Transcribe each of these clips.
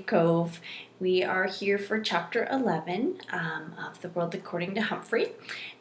Cove. We are here for chapter 11 of The World According to Humphrey.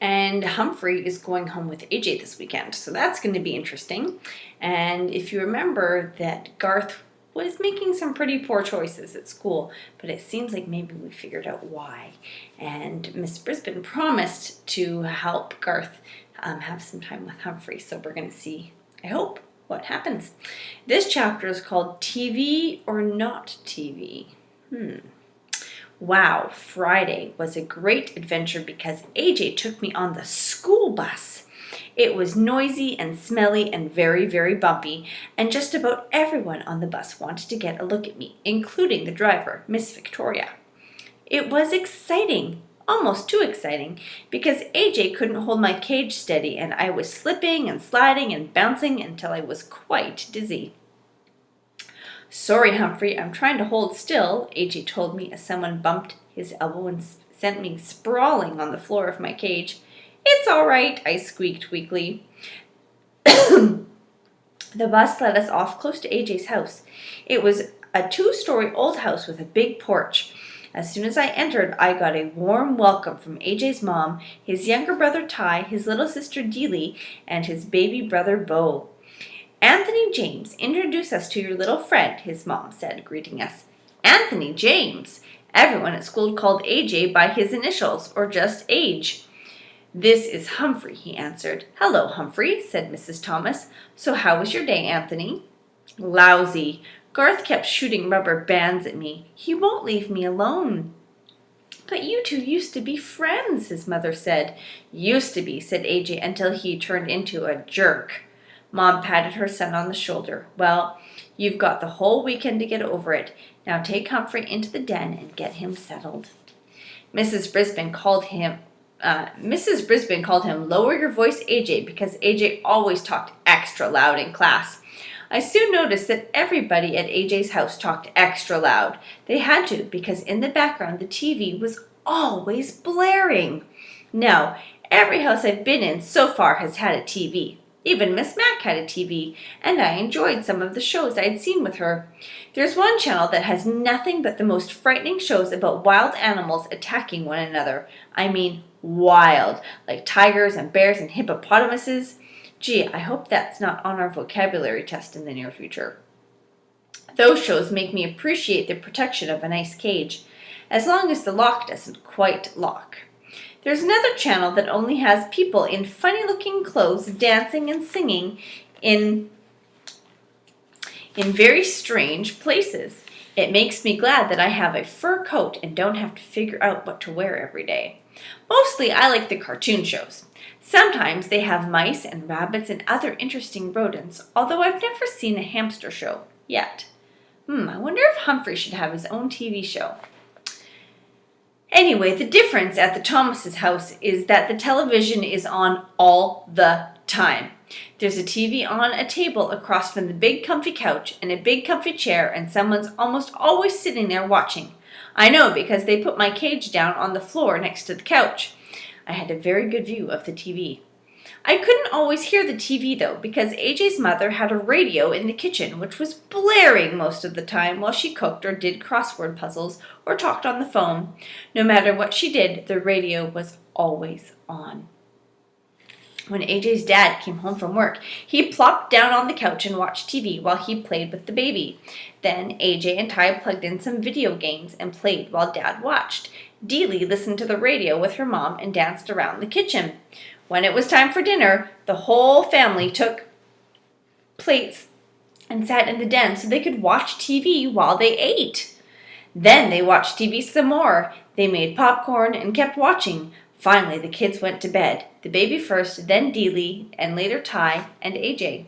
And Humphrey is going home with AJ this weekend, so that's going to be interesting. And if you remember that Garth was making some pretty poor choices at school, but it seems like maybe we figured out why. And Miss Brisbane promised to help Garth have some time with Humphrey, so we're going to see, I hope, what happens. This chapter is called TV or Not TV. Wow, Friday was a great adventure because AJ took me on the school bus. It was noisy and smelly and very, very bumpy, and just about everyone on the bus wanted to get a look at me, including the driver, Miss Victoria. It was exciting. Almost too exciting, because AJ couldn't hold my cage steady and I was slipping and sliding and bouncing until I was quite dizzy. "Sorry, Humphrey, I'm trying to hold still," AJ told me as someone bumped his elbow and sent me sprawling on the floor of my cage. "It's all right," I squeaked weakly. The bus led us off close to AJ's house. It was a 2-story old house with a big porch. As soon as I entered, I got a warm welcome from AJ's mom, his younger brother Ty, his little sister Deely, and his baby brother Bo. "Anthony James, introduce us to your little friend," his mom said, greeting us. Anthony James! Everyone at school called AJ by his initials, or just Age. "This is Humphrey," he answered. "Hello, Humphrey," said Mrs. Thomas. "So how was your day, Anthony?" "Lousy. Garth kept shooting rubber bands at me. He won't leave me alone." "But you two used to be friends," his mother said. "Used to be," said AJ, "until he turned into a jerk." Mom patted her son on the shoulder. "Well, you've got the whole weekend to get over it. Now take Humphrey into the den and get him settled." Mrs. Brisbane called him "Lower your voice, AJ," because AJ always talked extra loud in class. I soon noticed that everybody at AJ's house talked extra loud. They had to, because in the background the TV was always blaring. Now, every house I've been in so far has had a TV. Even Miss Mac had a TV, and I enjoyed some of the shows I'd seen with her. There's one channel that has nothing but the most frightening shows about wild animals attacking one another. I mean wild, like tigers and bears and hippopotamuses. Gee, I hope that's not on our vocabulary test in the near future. Those shows make me appreciate the protection of a nice cage, as long as the lock doesn't quite lock. There's another channel that only has people in funny-looking clothes dancing and singing in very strange places. It makes me glad that I have a fur coat and don't have to figure out what to wear every day. Mostly I like the cartoon shows. Sometimes they have mice and rabbits and other interesting rodents, although I've never seen a hamster show yet. I wonder if Humphrey should have his own TV show. Anyway, the difference at the Thomas's house is that the television is on all the time. There's a TV on a table across from the big comfy couch and a big comfy chair, and someone's almost always sitting there watching. I know because they put my cage down on the floor next to the couch. I had a very good view of the TV. I couldn't always hear the TV, though, because AJ's mother had a radio in the kitchen, which was blaring most of the time while she cooked or did crossword puzzles or talked on the phone. No matter what she did, the radio was always on. When AJ's dad came home from work, he plopped down on the couch and watched TV while he played with the baby. Then AJ and Ty plugged in some video games and played while Dad watched. Deely listened to the radio with her mom and danced around the kitchen. When it was time for dinner, the whole family took plates and sat in the den so they could watch TV while they ate. Then they watched TV some more. They made popcorn and kept watching. Finally, the kids went to bed. The baby first, then Deely, and later Ty and AJ.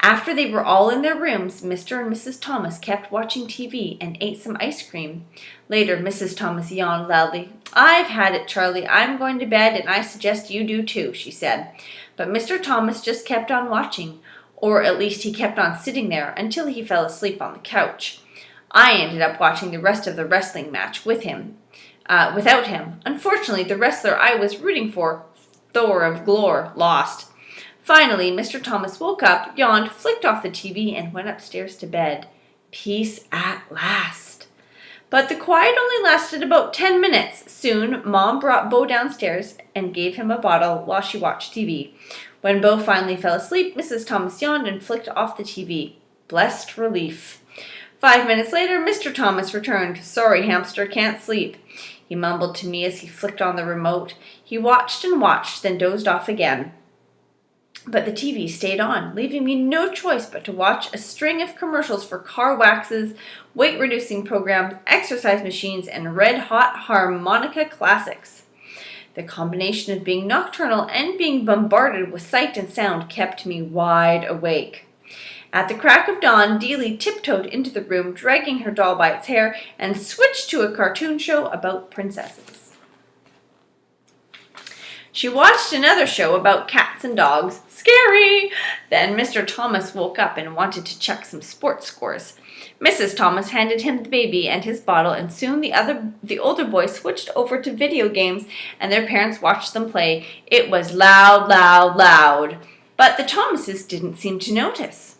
After they were all in their rooms, Mr. and Mrs. Thomas kept watching TV and ate some ice cream. Later, Mrs. Thomas yawned loudly. "I've had it, Charlie. I'm going to bed, and I suggest you do too," she said. But Mr. Thomas just kept on watching, or at least he kept on sitting there until he fell asleep on the couch. I ended up watching the rest of the wrestling match without him. Unfortunately, the wrestler I was rooting for, Thor of Glore, lost. Finally, Mr. Thomas woke up, yawned, flicked off the TV, and went upstairs to bed. Peace at last. But the quiet only lasted about 10 minutes. Soon, Mom brought Bo downstairs and gave him a bottle while she watched TV. When Bo finally fell asleep, Mrs. Thomas yawned and flicked off the TV. Blessed relief. 5 minutes later, Mr. Thomas returned. Sorry, hamster, can't sleep, he mumbled to me as he flicked on the remote. He watched and watched, then dozed off again. But the TV stayed on, leaving me no choice but to watch a string of commercials for car waxes, weight-reducing programs, exercise machines, and red-hot harmonica classics. The combination of being nocturnal and being bombarded with sight and sound kept me wide awake. At the crack of dawn, Dealey tiptoed into the room, dragging her doll by its hair, and switched to a cartoon show about princesses. She watched another show about cats and dogs. Scary! Then Mr. Thomas woke up and wanted to check some sports scores. Mrs. Thomas handed him the baby and his bottle, and soon the older boy switched over to video games, and their parents watched them play. It was loud, loud, loud. But the Thomases didn't seem to notice.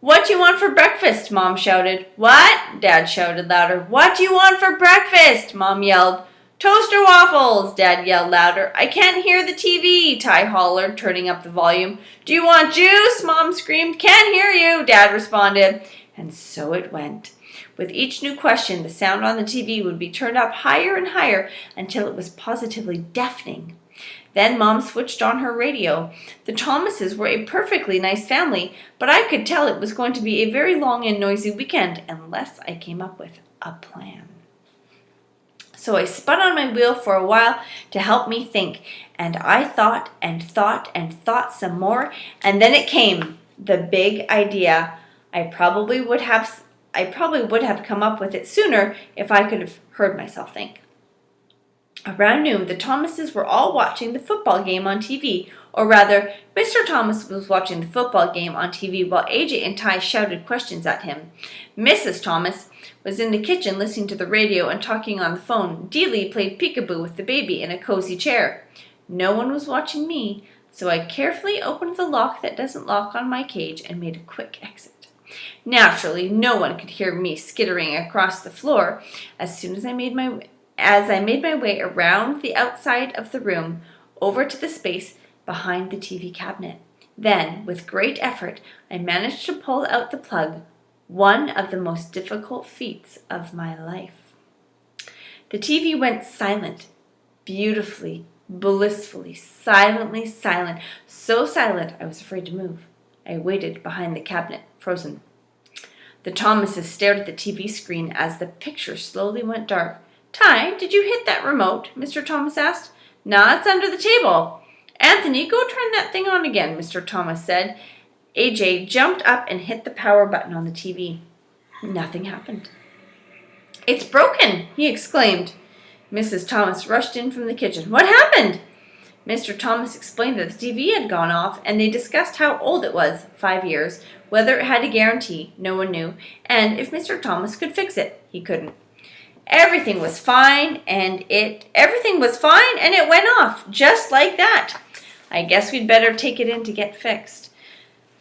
What do you want for breakfast? Mom shouted. What? Dad shouted louder. What do you want for breakfast? Mom yelled. Toaster waffles, Dad yelled louder. I can't hear the TV, Ty hollered, turning up the volume. Do you want juice? Mom screamed. Can't hear you, Dad responded. And so it went. With each new question, the sound on the TV would be turned up higher and higher until it was positively deafening. Then Mom switched on her radio. The Thomases were a perfectly nice family, but I could tell it was going to be a very long and noisy weekend unless I came up with a plan. So I spun on my wheel for a while to help me think, and I thought and thought and thought some more, and then it came, the big idea. I probably would have come up with it sooner if I could have heard myself think. Around noon, the Thomases were all watching the football game on TV, or rather, Mr. Thomas was watching the football game on TV while AJ and Ty shouted questions at him. Mrs. Thomas was in the kitchen listening to the radio and talking on the phone. Dealey played peekaboo with the baby in a cozy chair. No one was watching me, so I carefully opened the lock that doesn't lock on my cage and made a quick exit. Naturally, no one could hear me skittering across the floor. As I made my way around the outside of the room, over to the space behind the TV cabinet. Then, with great effort, I managed to pull out the plug, one of the most difficult feats of my life. The TV went silent, beautifully, blissfully, silently silent, so silent I was afraid to move. I waited behind the cabinet, frozen. The Thomases stared at the TV screen as the picture slowly went dark. Ty, did you hit that remote? Mr. Thomas asked. Nah, it's under the table. Anthony, go turn that thing on again, Mr. Thomas said. AJ jumped up and hit the power button on the TV. Nothing happened. It's broken, he exclaimed. Mrs. Thomas rushed in from the kitchen. What happened? Mr. Thomas explained that the TV had gone off, and they discussed how old it was, 5 years, whether it had a guarantee, no one knew, and if Mr. Thomas could fix it. He couldn't. Everything was fine, and it went off, just like that. I guess we'd better take it in to get fixed,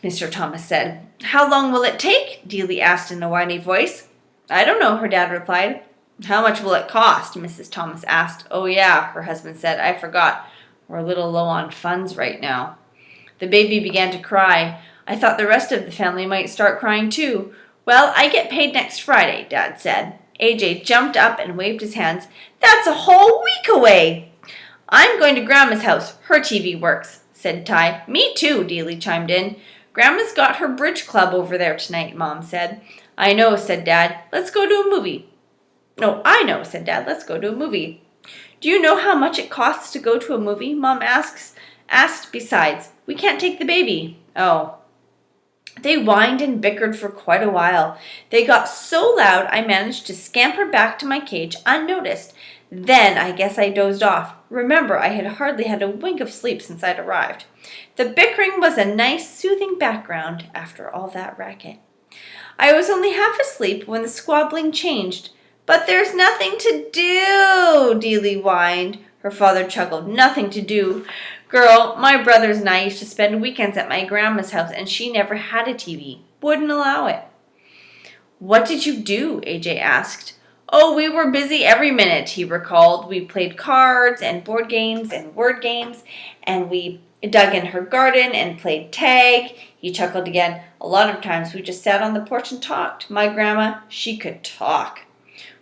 Mr. Thomas said. How long will it take? Dealey asked in a whiny voice. I don't know, her dad replied. How much will it cost? Mrs. Thomas asked. Oh yeah, her husband said. I forgot. We're a little low on funds right now. The baby began to cry. I thought the rest of the family might start crying too. Well, I get paid next Friday, Dad said. AJ jumped up and waved his hands. That's a whole week away. I'm going to Grandma's house. Her TV works, said Ty. Me too, Dealey chimed in. Grandma's got her bridge club over there tonight, Mom said. I know, said Dad. Let's go to a movie. No, I know, said Dad. Let's go to a movie. Do you know how much it costs to go to a movie? Mom asked. Besides, we can't take the baby. Oh. They whined and bickered for quite a while. They got so loud I managed to scamper back to my cage unnoticed. Then I guess I dozed off. Remember, I had hardly had a wink of sleep since I'd arrived. The bickering was a nice, soothing background after all that racket. I was only half asleep when the squabbling changed. But there's nothing to do, Dealey whined. Her father chuckled. Nothing to do. Girl, my brothers and I used to spend weekends at my grandma's house, and she never had a TV. Wouldn't allow it. What did you do? AJ asked. "Oh, we were busy every minute," he recalled. "We played cards and board games and word games, and we dug in her garden and played tag." He chuckled again. "A lot of times we just sat on the porch and talked. My grandma, she could talk."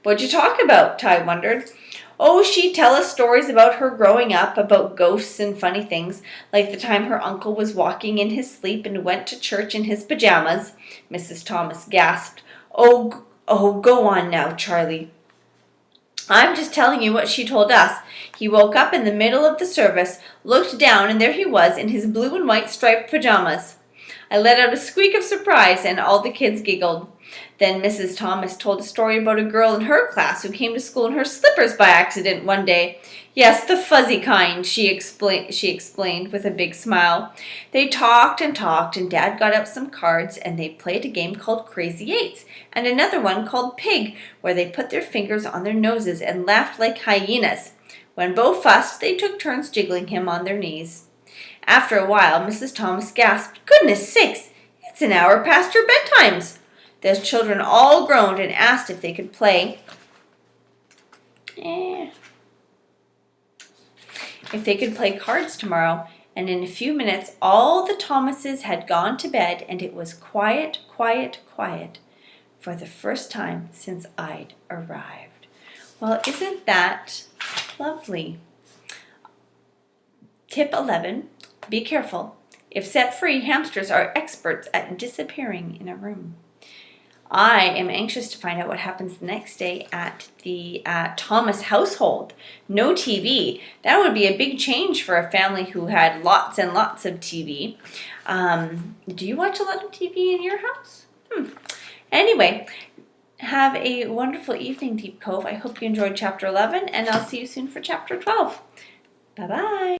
"What'd you talk about?" Ty wondered. "Oh, she'd tell us stories about her growing up, about ghosts and funny things, like the time her uncle was walking in his sleep and went to church in his pajamas." Mrs. Thomas gasped. Oh, go on now, Charlie." "I'm just telling you what she told us. He woke up in the middle of the service, looked down, and there he was in his blue and white striped pajamas." I let out a squeak of surprise, and all the kids giggled. Then Mrs. Thomas told a story about a girl in her class who came to school in her slippers by accident one day. "Yes, the fuzzy kind," she explained with a big smile. "They talked, and Dad got out some cards, and they played a game called Crazy Eights, and another one called Pig, where they put their fingers on their noses and laughed like hyenas. When Bo fussed, they took turns jiggling him on their knees." After a while, Mrs. Thomas gasped, "Goodness sakes, it's an hour past your bedtimes." The children all groaned and asked if they could play. If they could play cards tomorrow, and in a few minutes all the Thomases had gone to bed, and it was quiet, quiet, quiet, for the first time since I'd arrived. Well, isn't that lovely? Tip 11, be careful. If set free, hamsters are experts at disappearing in a room. I am anxious to find out what happens the next day at the Thomas household. No TV. That would be a big change for a family who had lots and lots of TV. Do you watch a lot of TV in your house? Anyway, have a wonderful evening, Deep Cove. I hope you enjoyed Chapter 11, and I'll see you soon for Chapter 12. Bye-bye.